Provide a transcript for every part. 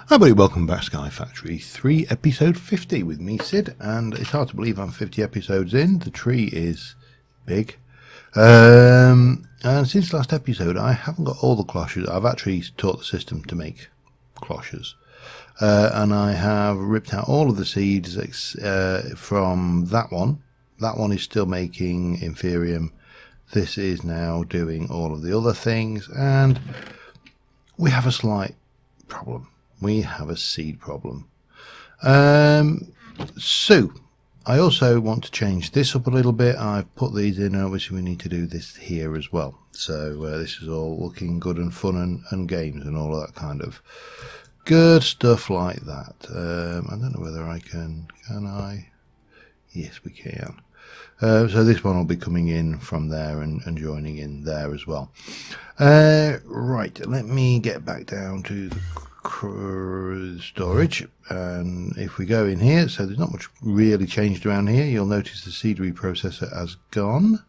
Hi buddy, welcome back to Sky Factory 3 episode 50 with me Sid, and it's hard to believe I'm 50 episodes in. The tree is big, and since last episode I haven't got all the cloches. I've actually taught the system to make cloches, and I have ripped out all of the seeds from that one. That one is still making Inferium. This is now doing all of the other things, and we have a slight problem. We have a seed problem. So I also want to change this up a little bit. I've put these in, and obviously we need to do this here as well. So this is all looking good and fun and games and all of that kind of good stuff like that. I don't know whether I can I? Yes, we can. So this one will be coming in from there and joining in there as well. Right, let me get back down to the storage, and if we go in here, so there's not much really changed around here. You'll notice the seed reprocessor has gone.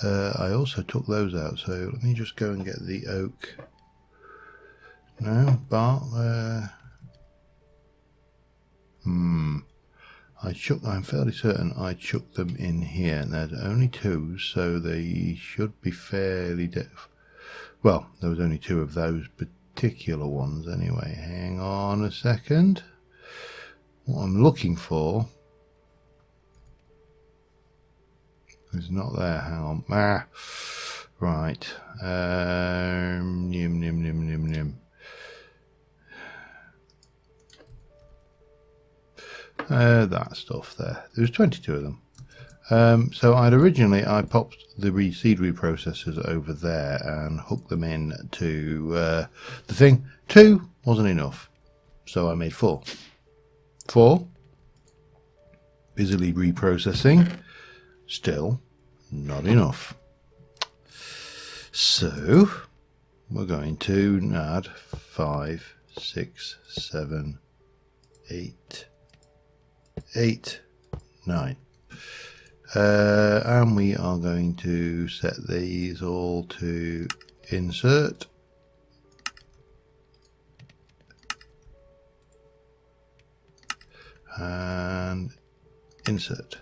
I also took those out, so let me just go and get the oak. No, Bart, I'm fairly certain I chucked them in here, and there's only two, so they should be fairly well, there was only two of those particular ones anyway. Hang on a second. What I'm looking for is not there. Hang on. Right. That stuff there. There's 22 of them. So I popped the seed reprocessors over there and hooked them in to the thing. 2 wasn't enough, so I made 4. 4 busily reprocessing, still not enough. So we're going to add 5, 6, 7, 8, 9. And we are going to set these all to insert, and insert,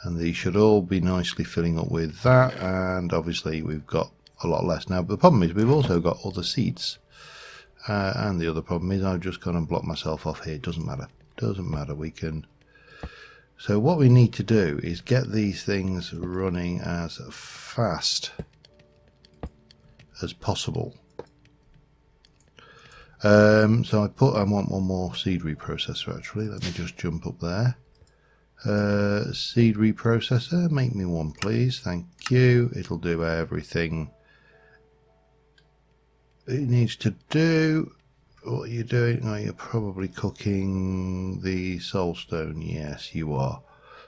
and these should all be nicely filling up with that. And obviously we've got a lot less now, but the problem is we've also got other seeds, and the other problem is I've just gone and blocked myself off here. It doesn't matter, we can. So what we need to do is get these things running as fast as possible. So I want one more seed reprocessor actually. Let me just jump up there. Seed reprocessor, make me one please, thank you. It'll do everything it needs to do. What are you doing? Oh, you're probably cooking the soulstone. Yes, you are.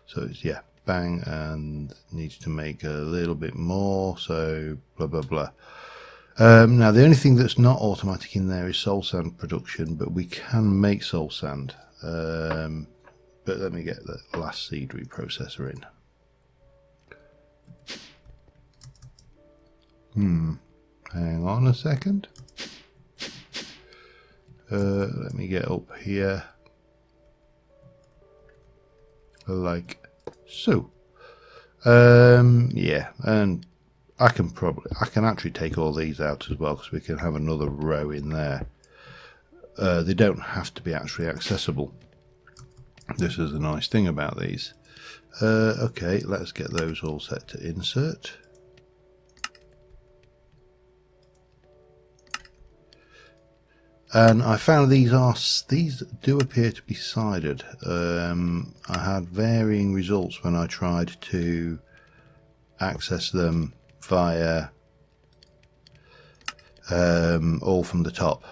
So it's, yeah, bang, and needs to make a little bit more. So blah blah blah. Now the only thing that's not automatic in there is soul sand production, but we can make soul sand. But let me get the last seed reprocessor in. Hang on a second. Let me get up here like so. Yeah, and I can actually take all these out as well, because we can have another row in there. They don't have to be actually accessible. This is the nice thing about these. Okay, let's get those all set to insert. And I found these do appear to be sided. I had varying results when I tried to access them via all from the top,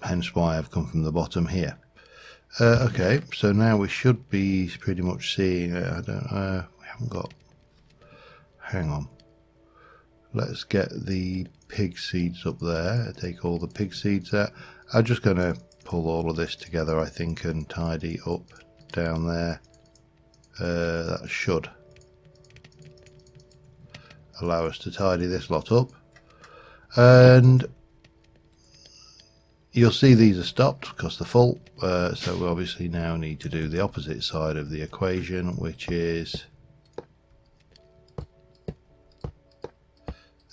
hence why I've come from the bottom here. Okay, so now we should be pretty much seeing. I don't know. We haven't got. Hang on. Let's get the pig seeds up there. Take all the pig seeds out. I'm just going to pull all of this together, I think, and tidy up down there. That should allow us to tidy this lot up. And you'll see these are stopped because they're full, so we obviously now need to do the opposite side of the equation, which is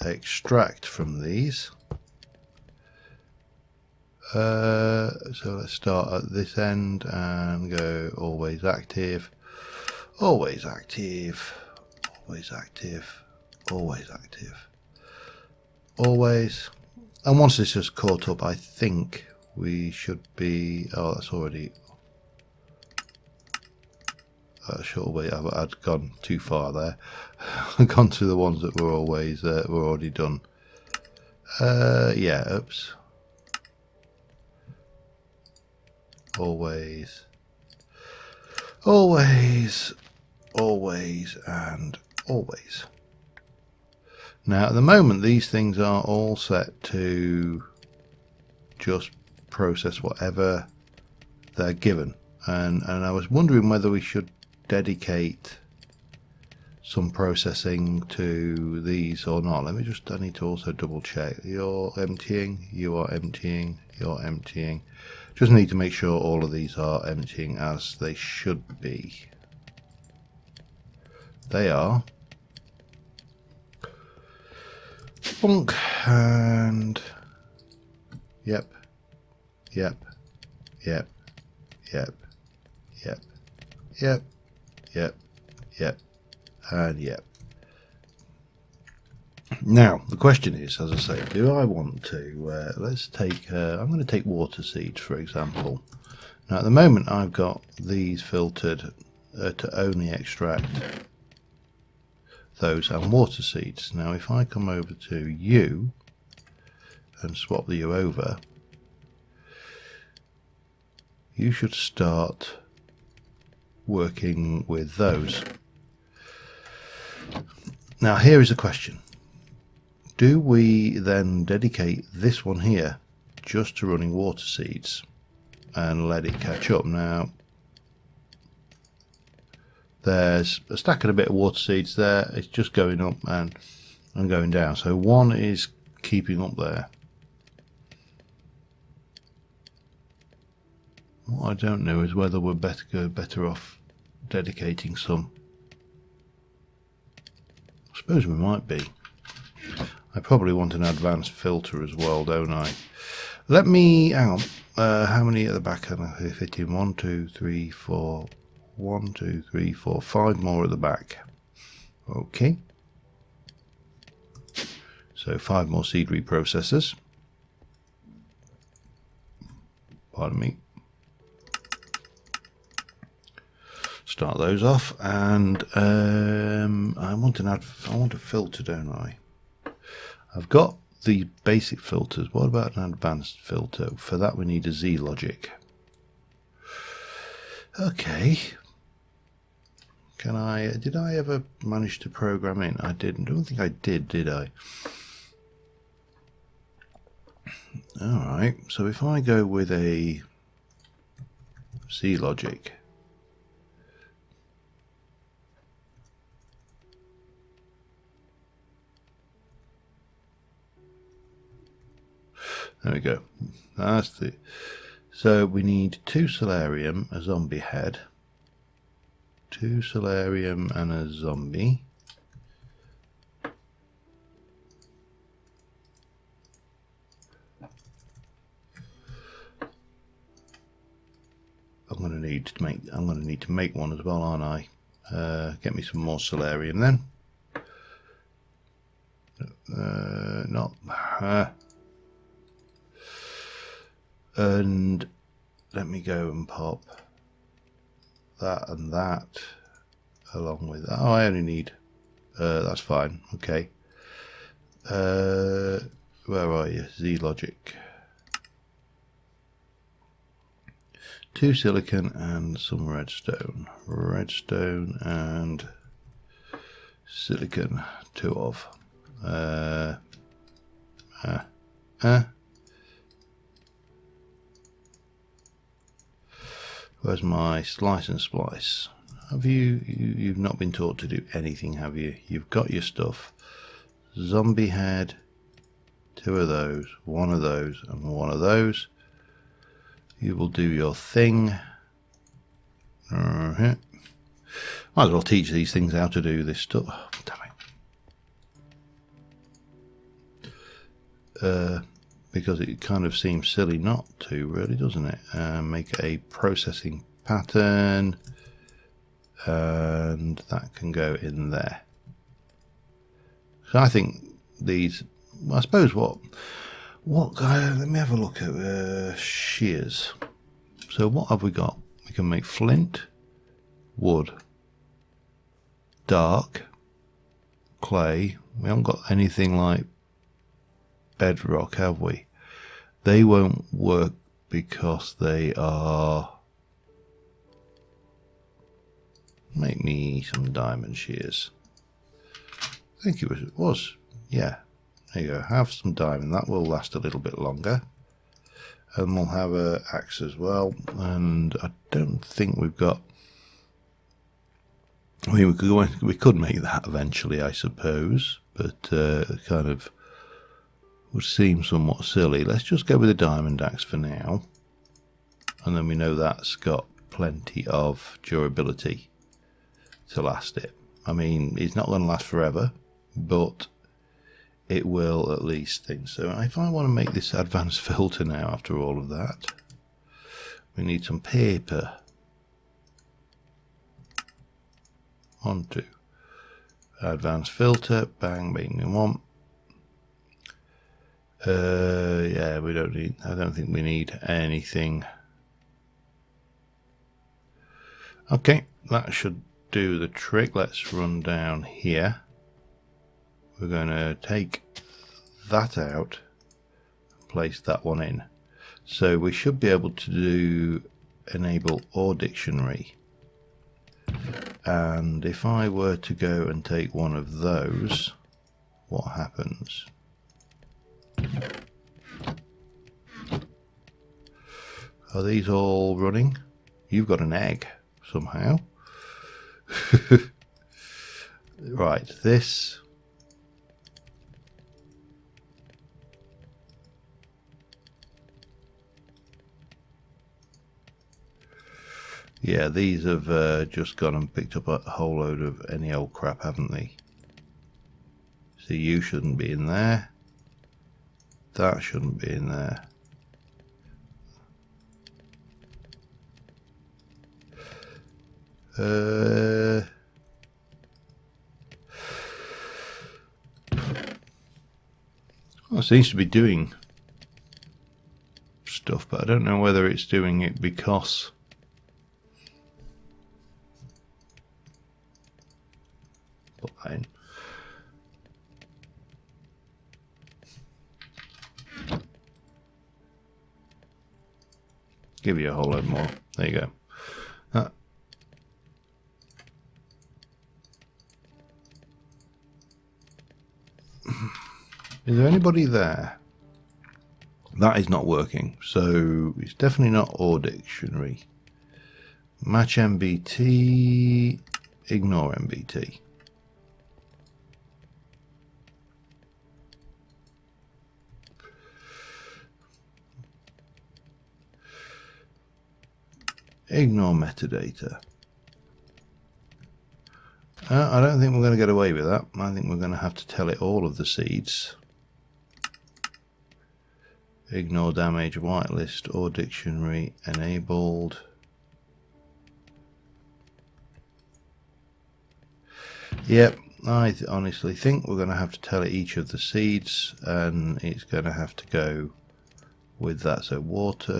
extract from these. So let's start at this end and go always active, always active, always active, always active, always. And once this is caught up, I think we should be, oh, that's already, I'd gone too far there. I've gone to the ones that were always, were already done. Yeah, oops. Always, always, always, and always. Now at the moment these things are all set to just process whatever they're given, and I was wondering whether we should dedicate some processing to these or not. I need to also double check. You're emptying, you are emptying, you're emptying. Just need to make sure all of these are emptying as they should be. They are. Bonk. And yep, yep, yep, yep, yep, yep, yep, yep, and yep. Now the question is, as I say, do I want to let's take I'm going to take water seeds for example. Now at the moment I've got these filtered to only extract those and water seeds. Now if I come over to you and swap the U over, you should start working with those. Now here is a question. Do we then dedicate this one here just to running water seeds and let it catch up? Now there's a stack and a bit of water seeds there. It's just going up and going down, so one is keeping up there. What I don't know is whether we're better off dedicating some. I suppose we might be. I probably want an advanced filter as well, don't I? Let me, hang on, how many at the back can I fit in? 1, 2, 3, 4, 1, 2, 3, 4, 5 more at the back. Okay. So 5 more seed reprocessors. Pardon me. Start those off, and I want a filter, don't I? I've got the basic filters. What about an advanced filter? For that we need a Z logic. Okay. Can I? Did I ever manage to program in? I didn't. I don't think I did I? All right. So if I go with a Z logic. There we go. That's the. So we need 2 Solarium, a zombie head, 2 Solarium and a zombie. I'm going to need to make one as well, aren't I? Get me some more Solarium then. And let me go and pop that and that along with that. Oh, I only need that's fine. Okay. Where are you? Z logic. 2 silicon and some redstone. Redstone and silicon. 2 of. Where's my slice and splice? Have you've not been taught to do anything, have you? You've got your stuff. Zombie head, 2 of those, 1 of those, and 1 of those. You will do your thing. Might as well teach these things how to do this stuff. Oh, damn it. Because it kind of seems silly not to, really, doesn't it? Make a processing pattern, and that can go in there. So I think these, I suppose what let me have a look at shears. So what have we got? We can make flint, wood, dark, clay. We haven't got anything like bedrock, have we? They won't work because they are... Make me some diamond shears. I think it was, yeah. There you go, have some diamond, that will last a little bit longer. And we'll have an axe as well, and I don't think we've got... I mean, we could make that eventually, I suppose, but kind of would seem somewhat silly. Let's just go with a diamond axe for now, and then we know that's got plenty of durability to last it. I mean, it's not going to last forever, but it will at least think so. If I want to make this advanced filter now, after all of that, we need some paper. 1, 2. Advanced filter, bang, make me one. Yeah, we don't need, I don't think we need anything. Okay, that should do the trick. Let's run down here. We're going to take that out, place that one in. So we should be able to do enable or dictionary. And if I were to go and take one of those, what happens? Are these all running? You've got an egg somehow. Right, this. Yeah, these have just gone and picked up a whole load of any old crap, haven't they? See, you shouldn't be in there. That shouldn't be in there. Well, it seems to be doing stuff, but I don't know whether it's doing it because put that in. Give you a whole load more. There you go. Is there anybody there? That is not working, so it's definitely not or dictionary. Match MBT, ignore MBT. Ignore metadata. I don't think we're going to get away with that. I think we're going to have to tell it all of the seeds. Ignore damage, whitelist or dictionary enabled. Yep, I honestly think we're going to have to tell it each of the seeds, and it's going to have to go with that. So water,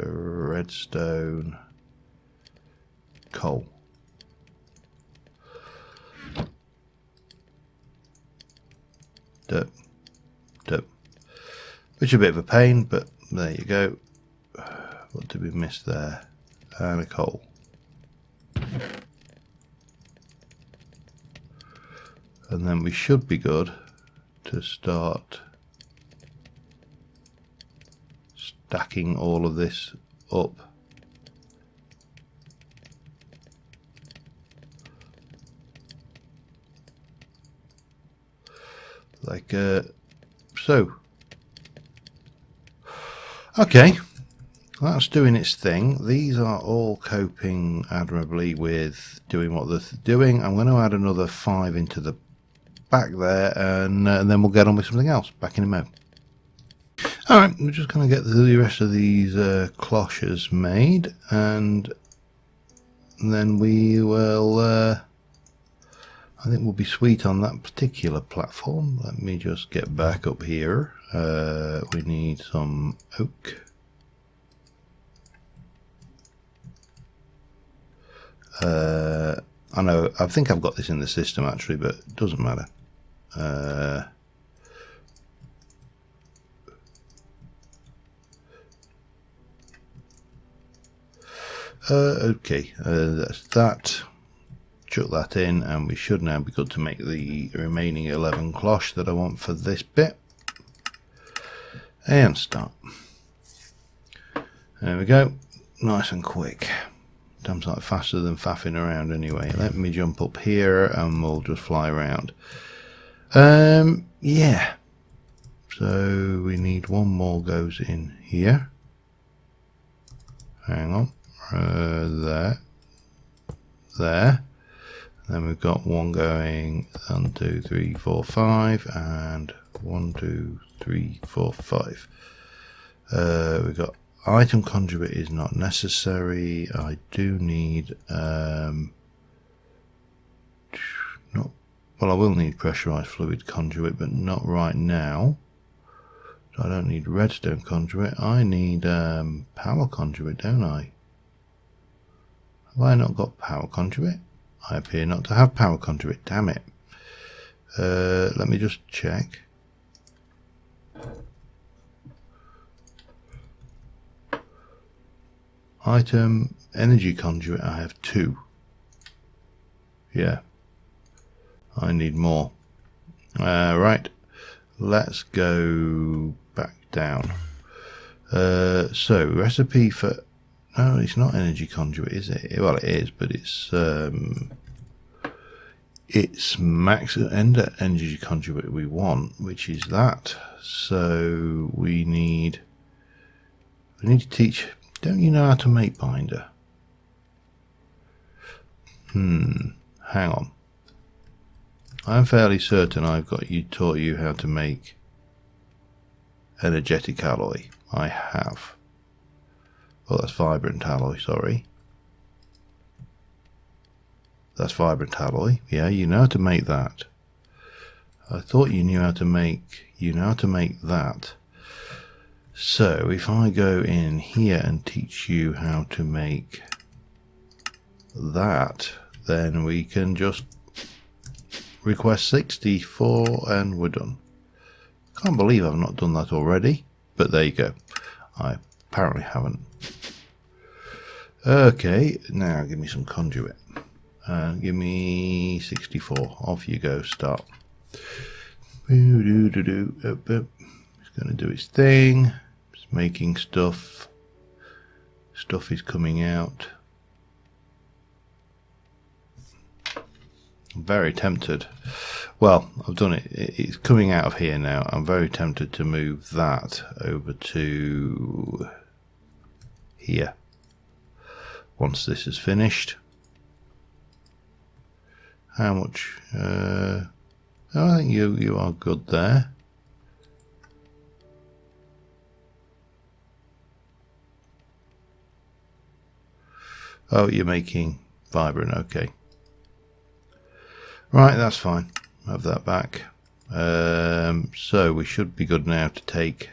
redstone, coal. Dirt, dirt. Which is a bit of a pain, but there you go. What did we miss there? And a coal. And then we should be good to start stacking all of this up. Like So, okay, that's doing its thing. These are all coping admirably with doing what they're doing. I'm going to add another 5 into the back there, and then we'll get on with something else. Back in a moment. Alright, we're just going to get the rest of these cloches made, and then we will, I think we'll be sweet on that particular platform. Let me just get back up here. We need some oak. I know, I think I've got this in the system actually, but it doesn't matter. Okay, that's that. Chuck that in, and we should now be good to make the remaining 11 cloche that I want for this bit. And start. There we go. Nice and quick. Damn sight faster than faffing around anyway. Let me jump up here and we'll just fly around. Yeah. So we need one more goes in here. Hang on. There. Then we've got one going 1, 2, 3, 4, 5, and 1, 2, 3, 4, 5. We've got item conduit is not necessary. I do need well, I will need pressurized fluid conduit, but not right now. So I don't need redstone conduit. I need power conduit, don't I? Have I not got power conduit? I appear not to have power conduit, damn it. Let me just check. Item energy conduit, I have 2. Yeah, I need more. Right, let's go back down. So recipe for, no, it's not energy conduit, is it? Well, it is, but it's max ender energy conduit we want, which is that. So we need to teach. Don't you know how to make binder? Hang on. I'm fairly certain I've got taught you how to make energetic alloy. I have. Oh, that's vibrant alloy, sorry. That's vibrant alloy. Yeah, you know how to make that. I thought you knew how to make, that. So if I go in here and teach you how to make that, then we can just request 64 and we're done. Can't believe I've not done that already, but there you go. I apparently haven't. Okay, now give me some conduit. Give me 64. Off you go. Start. It's going to do its thing. It's making stuff. Stuff is coming out. I'm very tempted. Well, I've done it. It's coming out of here now. I'm very tempted to move that over to here. Once this is finished. How much? I think you are good there. Oh, you're making vibrant. Okay. Right, that's fine. Have that back. So we should be good now to take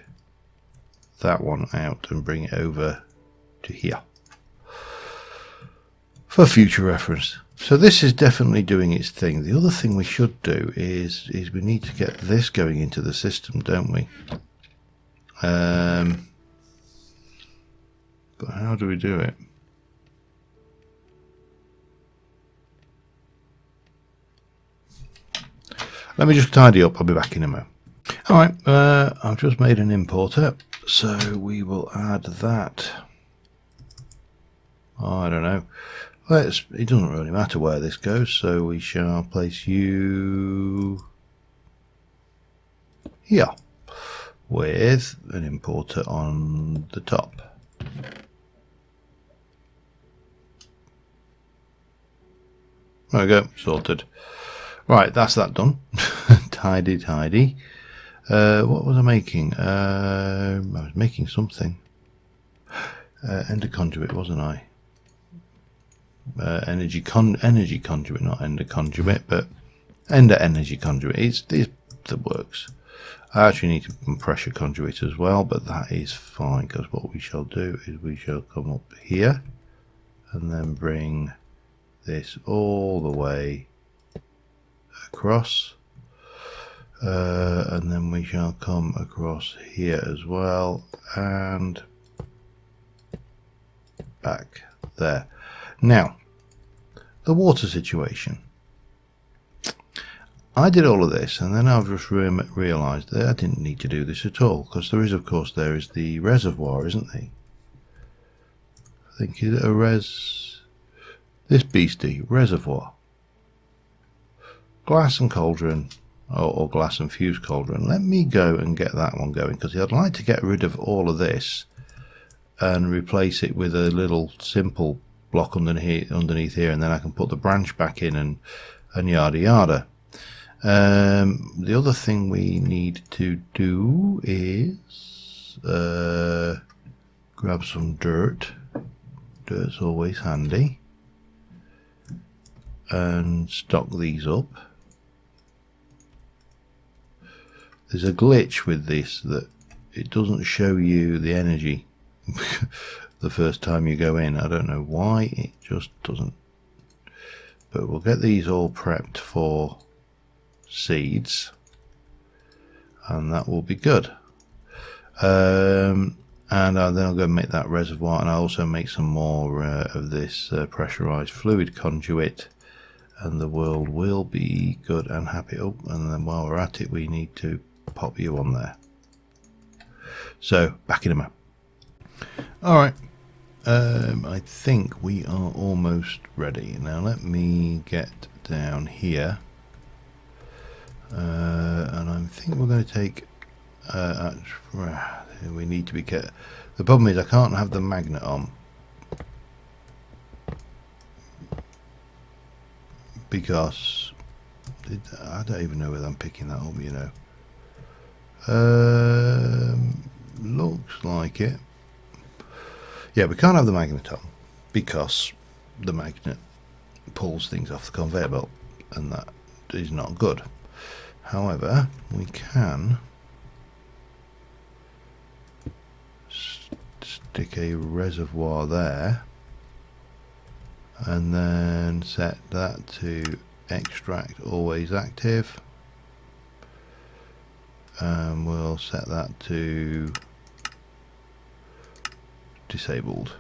that one out and bring it over to here for future reference. So this is definitely doing its thing. The other thing we should do is we need to get this going into the system, don't we? But how do we do it? Let me just tidy up. I'll be back in a moment. Alright, I've just made an importer, so we will add that. Oh, I don't know. It doesn't really matter where this goes, so we shall place you here. with an importer on the top. There we go, sorted. Right, that's that done. Tidy, tidy. What was I making? I was making something. Ender conduit, wasn't I? Energy conduit, not ender conduit, but ender energy conduit. It's that works. I actually need a pressure conduit as well, but that is fine, because what we shall do is we shall come up here and then bring this all the way across, and then we shall come across here as well and back there. Now, the water situation. I did all of this, and then I've just realised that I didn't need to do this at all, because there is, of course, there is the reservoir, isn't there? I think is it this beastie reservoir, glass and cauldron, or glass and fused cauldron. Let me go and get that one going, because I'd like to get rid of all of this and replace it with a little simple block underneath here, and then I can put the branch back in and yada yada. The other thing we need to do is grab some dirt. Dirt's always handy, and stock these up. There's a glitch with this that it doesn't show you the energy the first time you go in. I don't know why, it just doesn't. But we'll get these all prepped for seeds, and that will be good. And then I'll go and make that reservoir, and I'll also make some more of this pressurized fluid conduit, and the world will be good and happy. Oh, and then while we're at it, we need to pop you on there. So back in a minute. Alright, I think we are almost ready. Now let me get down here, and I think we're going to take we need to be careful. The problem is I can't have the magnet on, because I don't even know whether I'm picking that up, you know. Looks like it. Yeah, we can't have the magnet on because the magnet pulls things off the conveyor belt, and that is not good. However, we can stick a reservoir there, and then set that to extract always active, and we'll set that to disabled.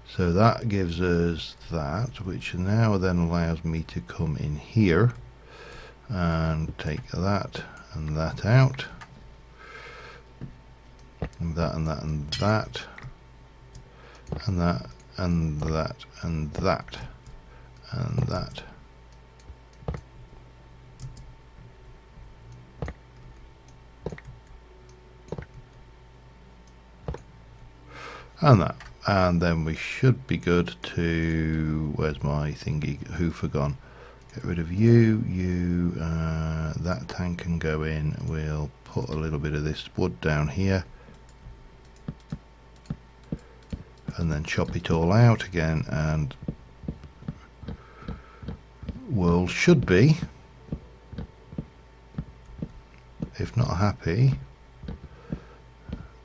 So that gives us that, which now then allows me to come in here and take that and that out, and that and that and that and that and that and that and that. And that, and then we should be good to, where's my thingy, hoofer gone? Get rid of you, that tank can go in. We'll put a little bit of this wood down here, and then chop it all out again, and world should be, if not happy,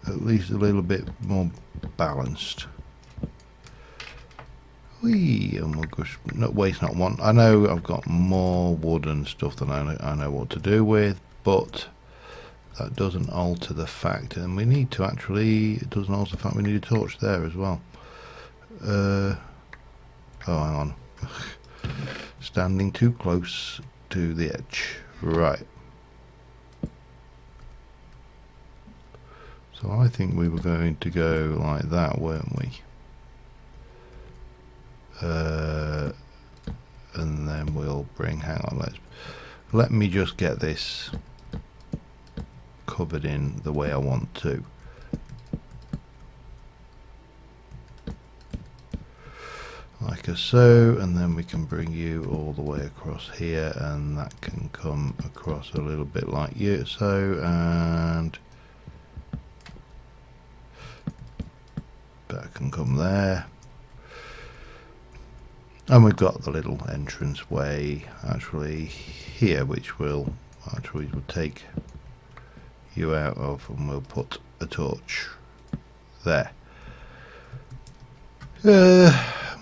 at least a little bit more balanced. And we'll go, no, waste not want. I know I've got more wood and stuff than I know what to do with, but that doesn't alter the fact, and we need to actually, it doesn't alter the fact we need a torch there as well. Oh, hang on. Standing too close to the edge. Right. So I think we were going to go like that, weren't we? And then we'll bring, hang on, let me just get this covered in the way I want to. Like so, and then we can bring you all the way across here, and that can come across a little bit like you so, and that can come there. And we've got the little entrance way actually here, which will take you out of, and we'll put a torch there.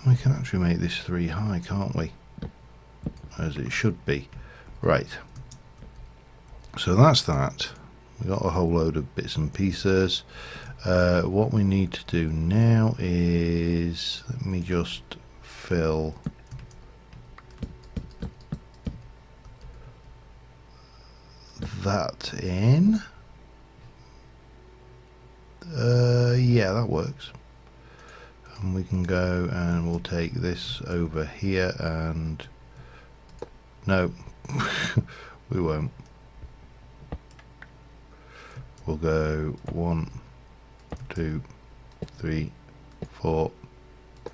We can actually make this 3 high, can't we? As it should be. Right. So that's that. We've got a whole load of bits and pieces. What we need to do now is, let me just fill that in. Yeah, that works. And we can go and we'll take this over here, and no, we won't. We'll go 1, 2, 3, 4,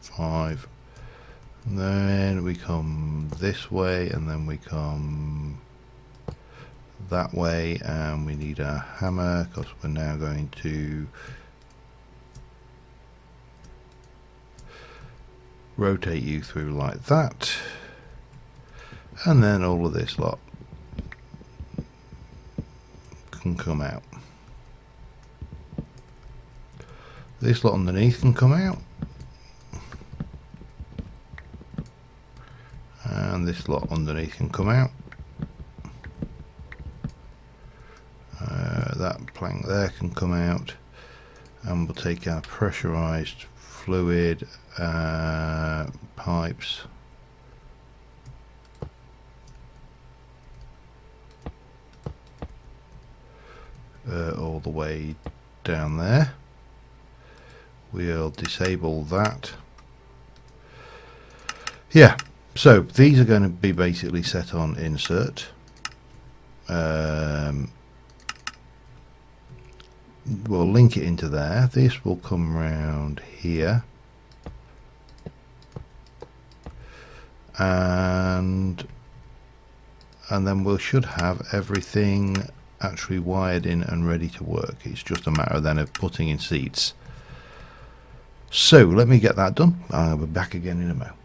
5, and then we come this way, and then we come that way, and we need a hammer because we're now going to rotate you through like that, and then all of this lot can come out. This lot underneath can come out, and this lot underneath can come out. That plank there can come out, and we'll take our pressurized fluid pipes all the way down there. We'll disable that. Yeah, so these are going to be basically set on insert. We'll link it into there. This will come round here, and then we should have everything actually wired in and ready to work. It's just a matter then of putting in seats. So let me get that done. I'll be back again in a moment.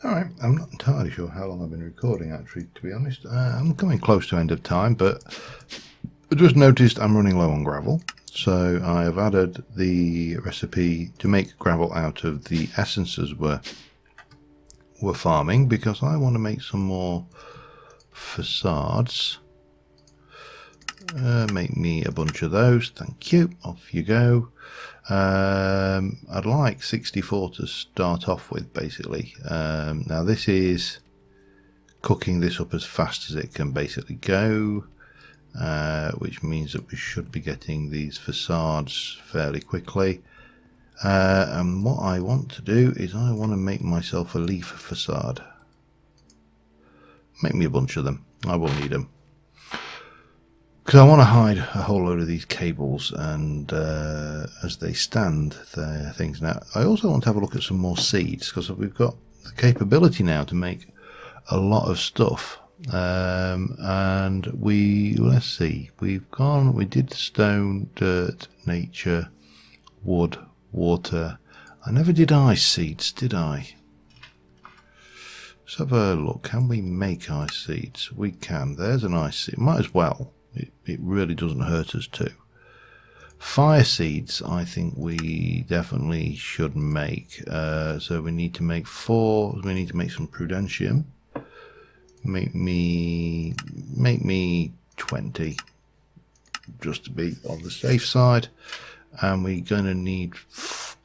Alright, I'm not entirely sure how long I've been recording actually, to be honest. I'm coming close to end of time, but I just noticed I'm running low on gravel. So I have added the recipe to make gravel out of the essences we're farming, because I want to make some more facades. Make me a bunch of those, thank you. Off you go. I'd like 64 to start off with, basically. Now this is cooking this up as fast as it can basically go, which means that we should be getting these facades fairly quickly. And what I want to do is I want to make myself a leaf facade. Make me a bunch of them. I will need them, because I want to hide a whole load of these cables, and as they stand, they're things. Now I also want to have a look at some more seeds, because we've got the capability now to make a lot of stuff. And let's see, we did stone, dirt, nature, wood, water. I never did ice seeds, did I? Let's have a look. Can we make ice seeds? We can. There's an ice seed. Might as well. It really doesn't hurt us to. Fire seeds, I think we definitely should make. So we need to make 4. We need to make some prudentium. Make me 20, just to be on the safe side. And we're going to need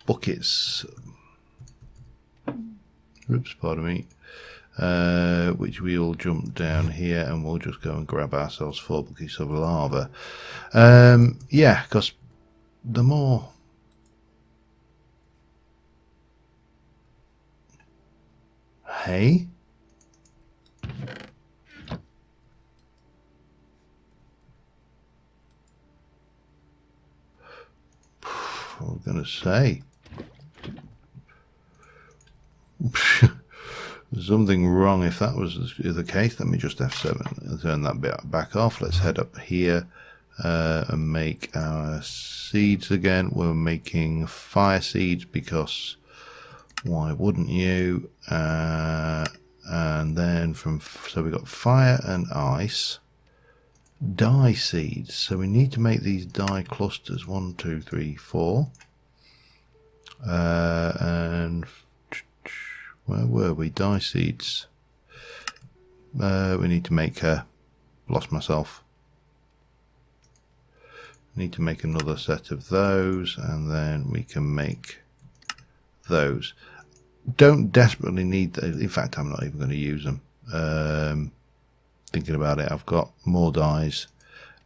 buckets. Oops, pardon me. Which we'll jump down here, and we'll just go and grab ourselves 4 buckets of lava. Yeah, because the more hay, going to say. There's something wrong if that was the case. Let me just F7 and turn that bit back off. Let's head up here and make our seeds again. We're making fire seeds because why wouldn't you? And then so we got fire and ice. Dye seeds. So we need to make these dye clusters. 1, 2, 3, 4. And where were we? Dye seeds. We need to make lost myself. Need to make another set of those, and then we can make those. Don't desperately need those. In fact, I'm not even going to use them. Thinking about it, I've got more dyes.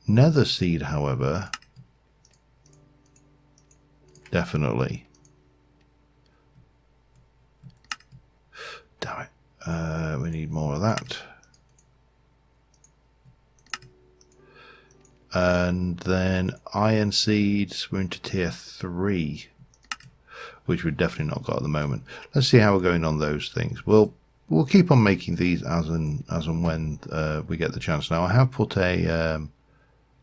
Nether seed, however, definitely. Damn it. We need more of that. And then iron seeds, we're into tier 3, which we've definitely not got at the moment. Let's see how we're going on those things. We'll keep on making these as and when we get the chance. Now I have put a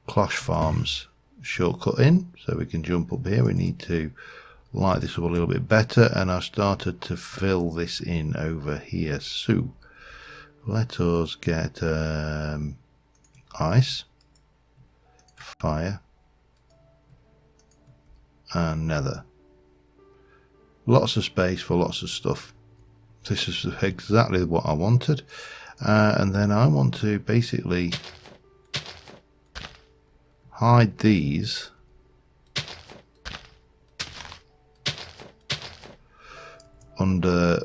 cloche farms shortcut in, so we can jump up here. We need to light this up a little bit better, and I've started to fill this in over here. So let us get ice, fire, and nether. Lots of space for lots of stuff. This is exactly what I wanted. And then I want to basically hide these under,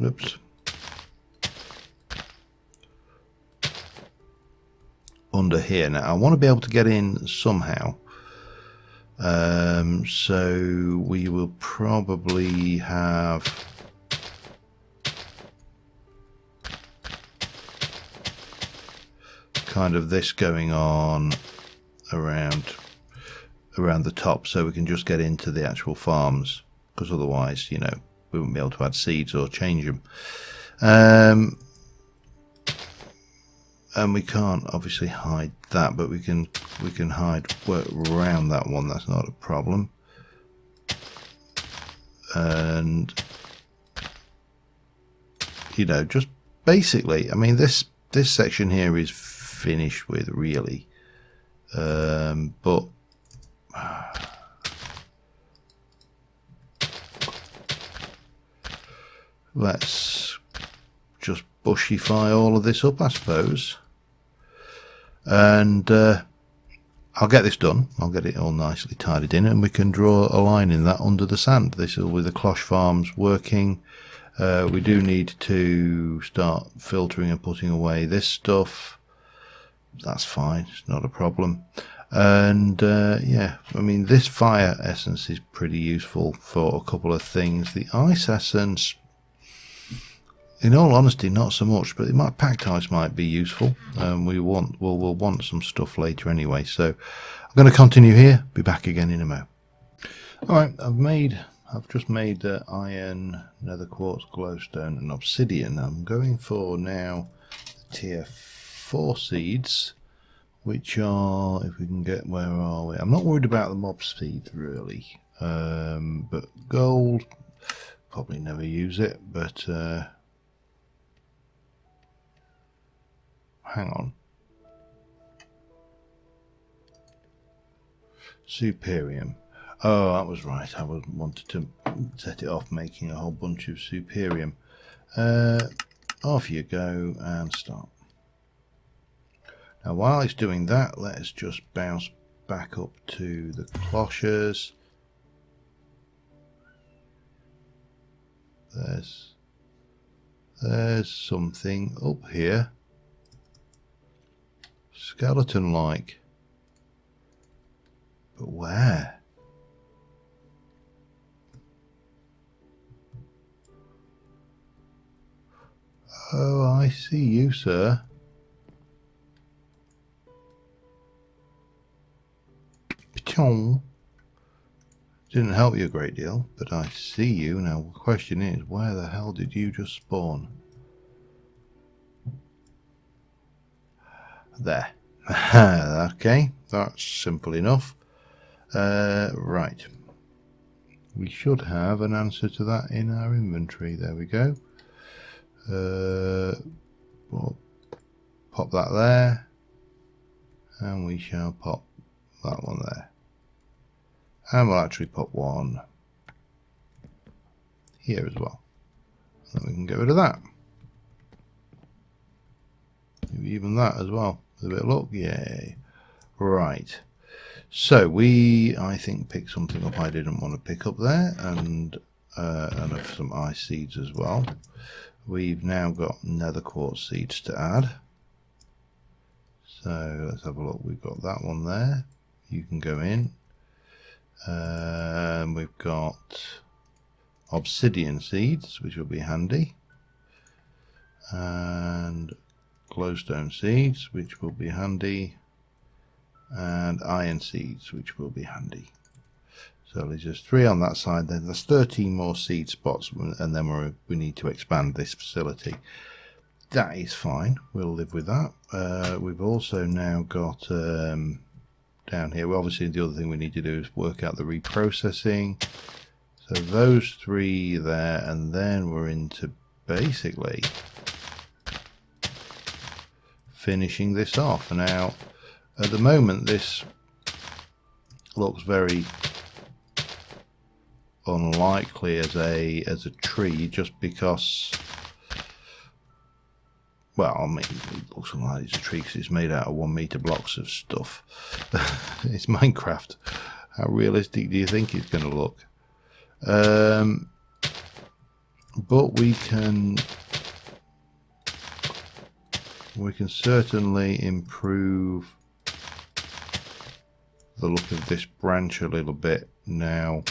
oops, under here. Now I want to be able to get in somehow. So we will probably have kind of this going on around the top, so we can just get into the actual farms, because otherwise, you know, we wouldn't be able to add seeds or change them. And we can't obviously hide that, but we can work around that one. That's not a problem. And you know, just basically, I mean, this section here is finished with, really. But let's just bushify all of this up, I suppose. And I'll get this done. I'll get it all nicely tidied in, and we can draw a line in that under the sand. This is with the cloche farms working. We do need to start filtering and putting away this stuff. That's fine, it's not a problem. And yeah, I mean, this fire essence is pretty useful for a couple of things. The ice essence, in all honesty, not so much, but packed ice might be useful. We'll want some stuff later anyway. So I'm going to continue here. Be back again in a mo. All right, I've just made iron, nether quartz, glowstone, and obsidian. I'm going for now tier 4 seeds, which are, if we can get, where are we? I'm not worried about the mob seeds really, but gold, probably never use it, but hang on. Superium. Oh, that was right. I wanted to set it off making a whole bunch of superium. Off you go and start. Now, while it's doing that, let's just bounce back up to the cloches. There's something up here. Skeleton-like. But where? Oh, I see you, sir. Didn't help you a great deal, but I see you. Now the question is, where the hell did you just spawn? There. Okay, that's simple enough. Right. We should have an answer to that in our inventory. There we go. We'll pop that there. And we shall pop that one there. And we'll actually put one here as well. And we can get rid of that. Maybe even that as well. With a bit of luck. Yay. Right. So we, I think, picked something up I didn't want to pick up there. And some ice seeds as well. We've now got nether quartz seeds to add. So let's have a look. We've got that one there. You can go in. We've got obsidian seeds, which will be handy, and glowstone seeds, which will be handy, and iron seeds, which will be handy. So there's just 3 on that side. Then there's 13 more seed spots, and then we need to expand this facility. That is fine. We'll live with that. We've also now got down here, well, obviously the other thing we need to do is work out the reprocessing. So those 3 there, and then we're into basically finishing this off. Now at the moment this looks very unlikely as a tree, just because, well, I mean, it looks like it's a tree because it's made out of 1 meter blocks of stuff. It's Minecraft. How realistic do you think it's going to look? But we can certainly improve the look of this branch a little bit now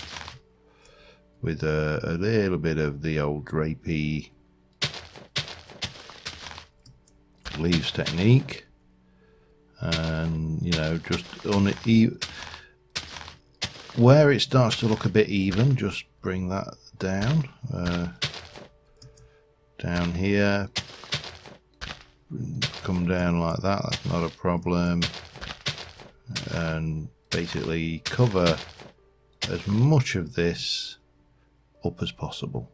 with a little bit of the old drapey leaves technique, and you know, just on it where it starts to look a bit even, just bring that down. Down here, come down like that, that's not a problem, and basically cover as much of this up as possible.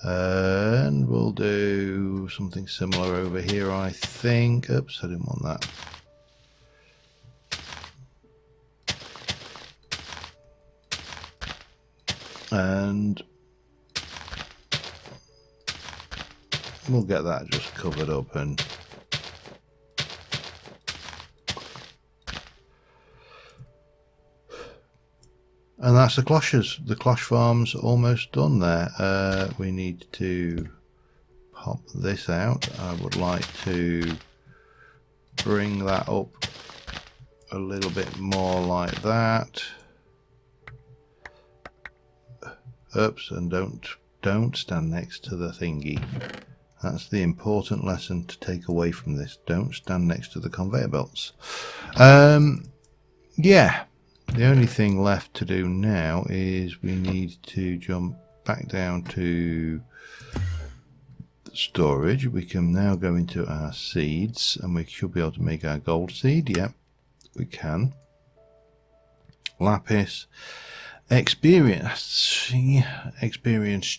And we'll do something similar over here, I think. Oops, I didn't want that. And we'll get that just covered up, and that's the cloches. The cloche farm's almost done there. We need to pop this out. I would like to bring that up a little bit more like that. Oops, and don't stand next to the thingy. That's the important lesson to take away from this. Don't stand next to the conveyor belts. Yeah. The only thing left to do now is we need to jump back down to storage. We can now go into our seeds, and we should be able to make our gold seed. Yep, we can. Lapis. Experience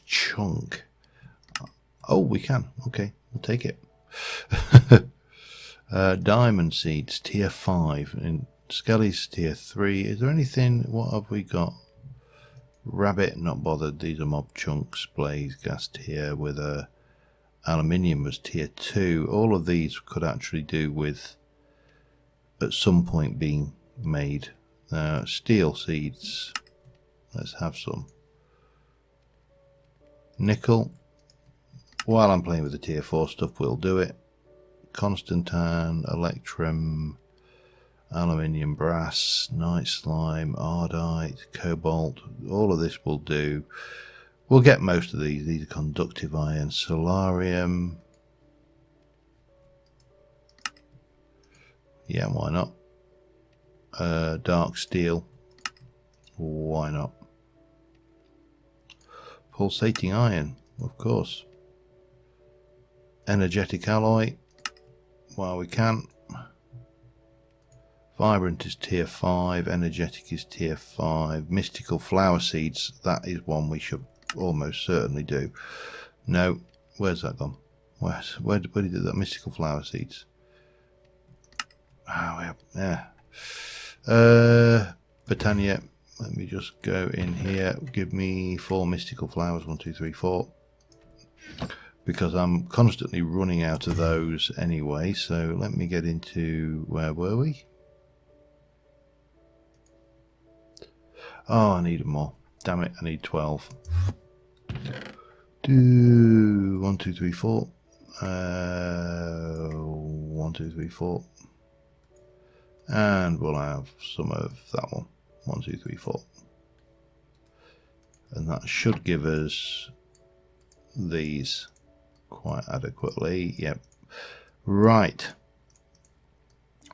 chunk. Oh, we can. Okay, we'll take it. Diamond seeds, tier 5. And Skelly's tier 3. Is there anything? What have we got? Rabbit, not bothered. These are mob chunks. Blaze gas tier with a aluminium was tier 2. All of these could actually do with at some point being made. Steel seeds. Let's have some. Nickel. While I'm playing with the tier 4 stuff, we'll do it. Constantine, electrum, aluminium, brass, night slime, ardite, cobalt. All of this will do. We'll get most of these. These are conductive iron, solarium. Yeah, why not? dark steel. Why not? Pulsating iron, of course. Energetic alloy, while we can. Vibrant is tier 5, energetic is tier 5. Mystical flower seeds, that is one we should almost certainly do. No, where's that gone? Where did we do that? Mystical flower seeds. Oh, yeah. Britannia, let me just go in here. Give me 4 mystical flowers. 1, 2, 3, 4. Because I'm constantly running out of those anyway. So let me get into, where were we? Oh, I need more. Damn it, I need 12. 1, 2, 3, 4. 1, 2, 3, 4. And we'll have some of that one. 1, 2, 3, 4. And that should give us these quite adequately. Yep. Right.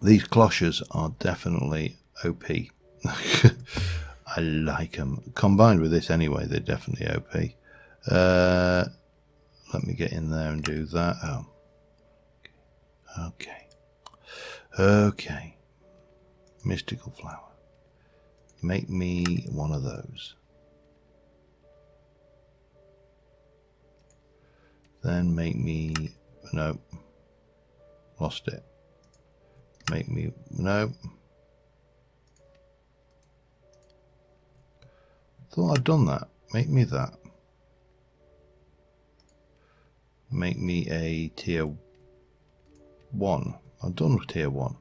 These cloches are definitely OP. I like them. Combined with this anyway, they're definitely OP. Let me get in there and do that. Oh. Okay. Mystical flower. Make me one of those. Then make me... No. Lost it. Make me... No. Thought I'd done that. Make me that. Make me a tier 1. I'm done with tier 1.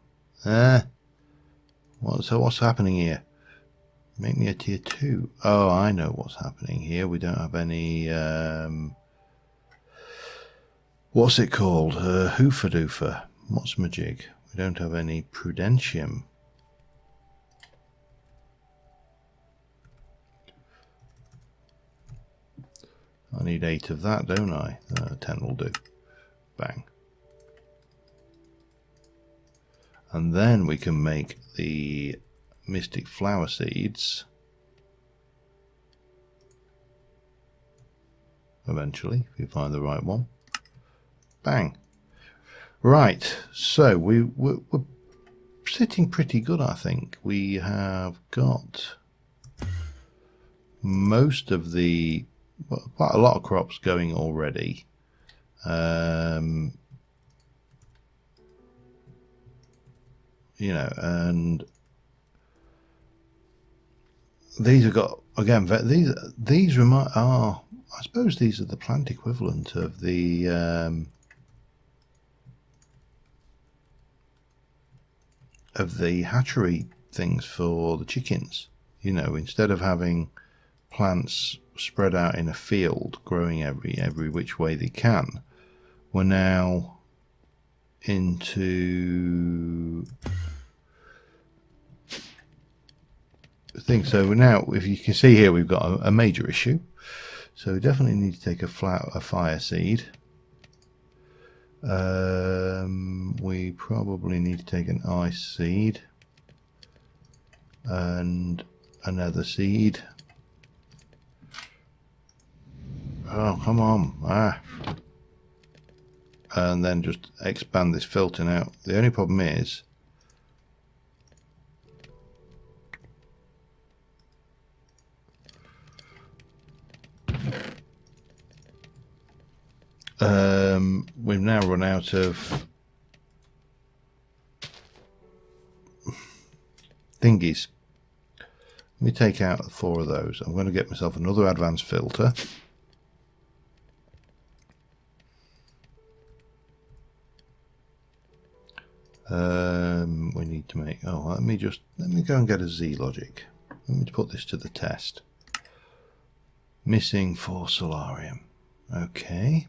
So what's happening here? Make me a tier 2. Oh, I know what's happening here. We don't have any... what's it called? Hoofer doofer. What's my jig? We don't have any prudentium. I need 8 of that, don't I? 10 will do. Bang. And then we can make the mystic flower seeds. Eventually, if you find the right one. Bang. Right, so we're sitting pretty good, I think. We have got most of the... Well, quite a lot of crops going already. You know, and these have got, again, these remind, I suppose these are the plant equivalent of the hatchery things for the chickens. You know, instead of having plants spread out in a field growing every which way they can, we're now into things. So we're now, if you can see here, we've got a major issue. So we definitely need to take a fire seed. We probably need to take an ice seed and another seed. Oh, come on. And then just expand this filter. Now, the only problem is we've now run out of thingies. Let me take out 4 of those. I'm going to get myself another advanced filter. We need to make, let me go and get a Z logic. Let me put this to the test. Missing 4 solarium. Okay.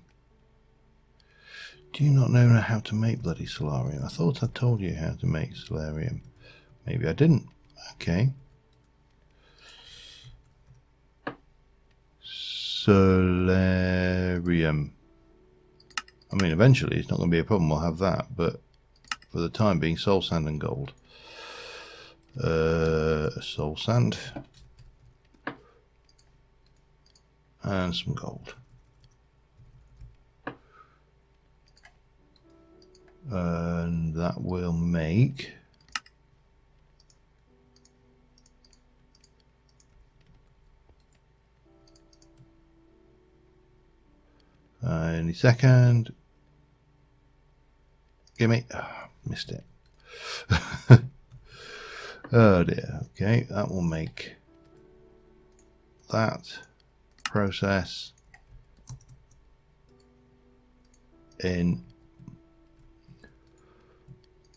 Do you not know how to make bloody solarium? I thought I told you how to make solarium. Maybe I didn't. Okay. Solarium. I mean, eventually it's not going to be a problem. We'll have that, but for the time being, soul sand and gold. soul sand, and some gold. And that will make any second. Gimme. Oh, missed it. Oh dear. Okay, that will make that process in.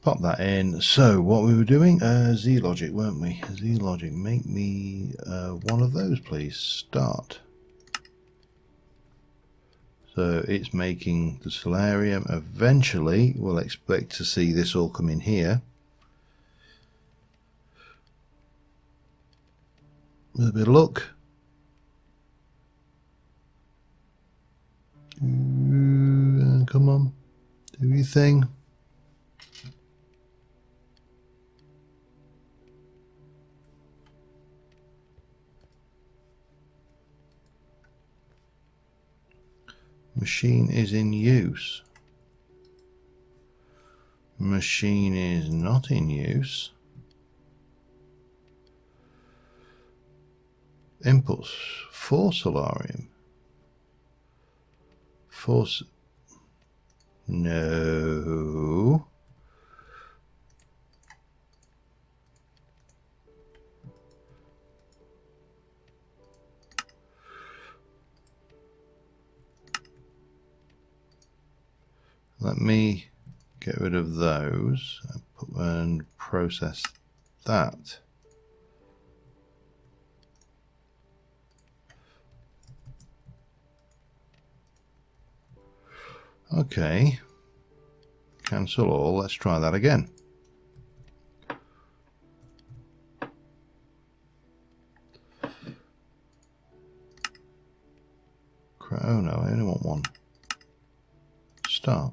Pop that in. So what we were doing, Z logic, weren't we? Z logic, make me one of those, please. Start. So it's making the solarium. Eventually, we'll expect to see this all come in here. With a bit of luck. Come on, do your thing. Machine is in use. Machine is not in use. Inputs for solarium. Force. No. Let me get rid of those and process that. Okay. Cancel all. Let's try that again. Oh no, I only want one. Start.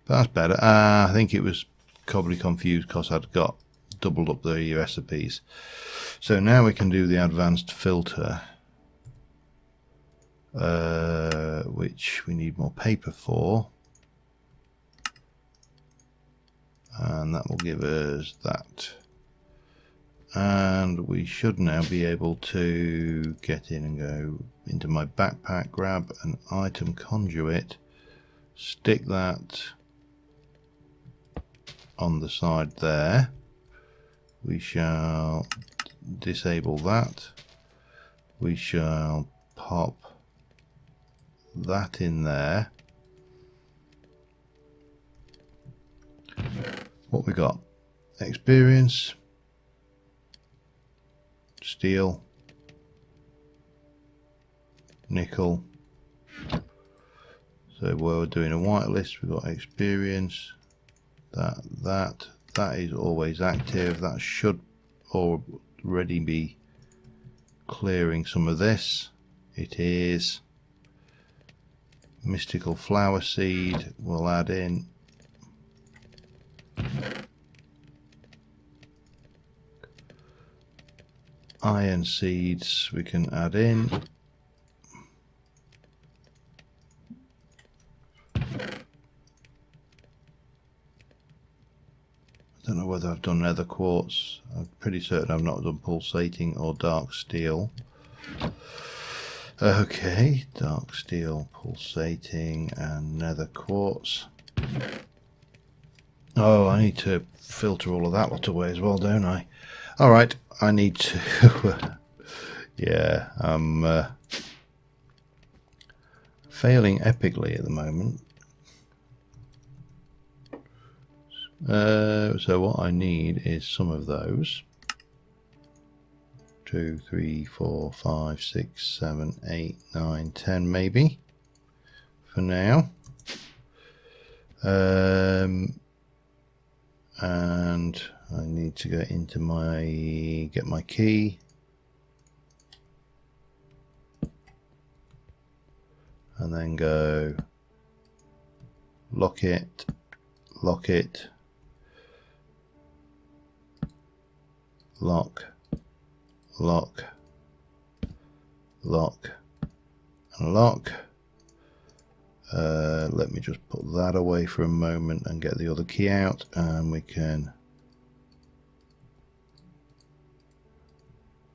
That's better. I think it was probably confused because I'd got doubled up the recipes. So now we can do the advanced filter, which we need more paper for, and that will give us that. And we should now be able to get in and go into my backpack, grab an item conduit, stick that on the side there. We shall disable that. We shall pop that in there. What we got? Experience, steel, nickel. So we're doing a whitelist. We've got experience. That is always active. That should already be clearing some of this. It is. Mystical flower seed we'll add in. Iron seeds we can add in. I don't know whether I've done nether quartz. I'm pretty certain I've not done pulsating or dark steel. Okay, dark steel, pulsating, and nether quartz. Oh, I need to filter all of that lot away as well, don't I? Alright, I need to... yeah, I'm failing epically at the moment. So what I need is some of those. 2, 3, 4, 5, 6, 7, 8, 9, 10 maybe for now. And I need to get into get my key. And then go lock it, lock, lock, lock, and lock. Let me just put that away for a moment and get the other key out, and we can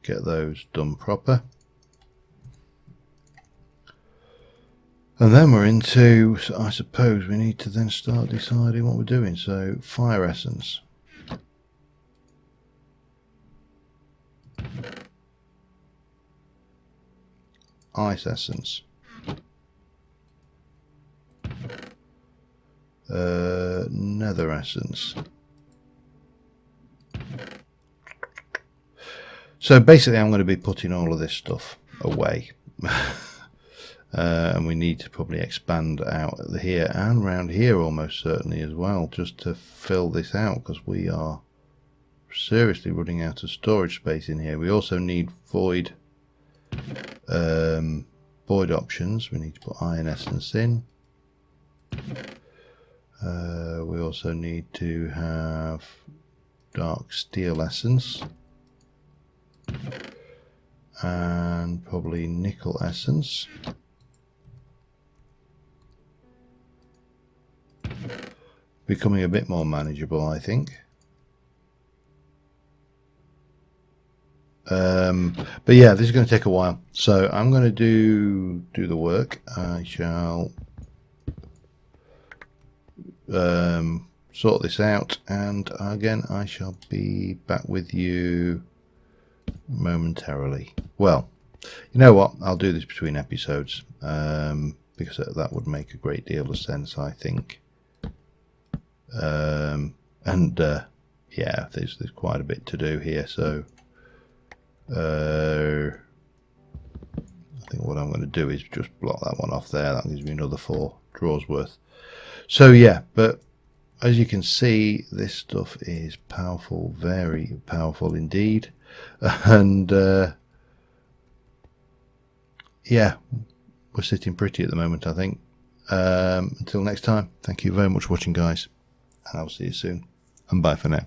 get those done proper. And then we're into, so I suppose we need to then start deciding what we're doing. So fire essence. Ice essence. Nether essence. So basically I'm going to be putting all of this stuff away. And we need to probably expand out here and around here almost certainly as well, just to fill this out, because we are seriously running out of storage space in here. We also need void options. We need to put iron essence in. We also need to have dark steel essence and probably nickel essence. Becoming a bit more manageable, I think. But yeah, this is going to take a while, so I'm going to do the work. I shall sort this out, and again I shall be back with you momentarily. Well, you know what, I'll do this between episodes, because that would make a great deal of sense, I think. Yeah, there's quite a bit to do here, so I think what I'm going to do is just block that one off there. That gives me another 4 drawers worth. So yeah, but as you can see, this stuff is powerful, very powerful indeed. And yeah, we're sitting pretty at the moment, I think. Until next time, thank you very much for watching, guys, and I'll see you soon, and bye for now.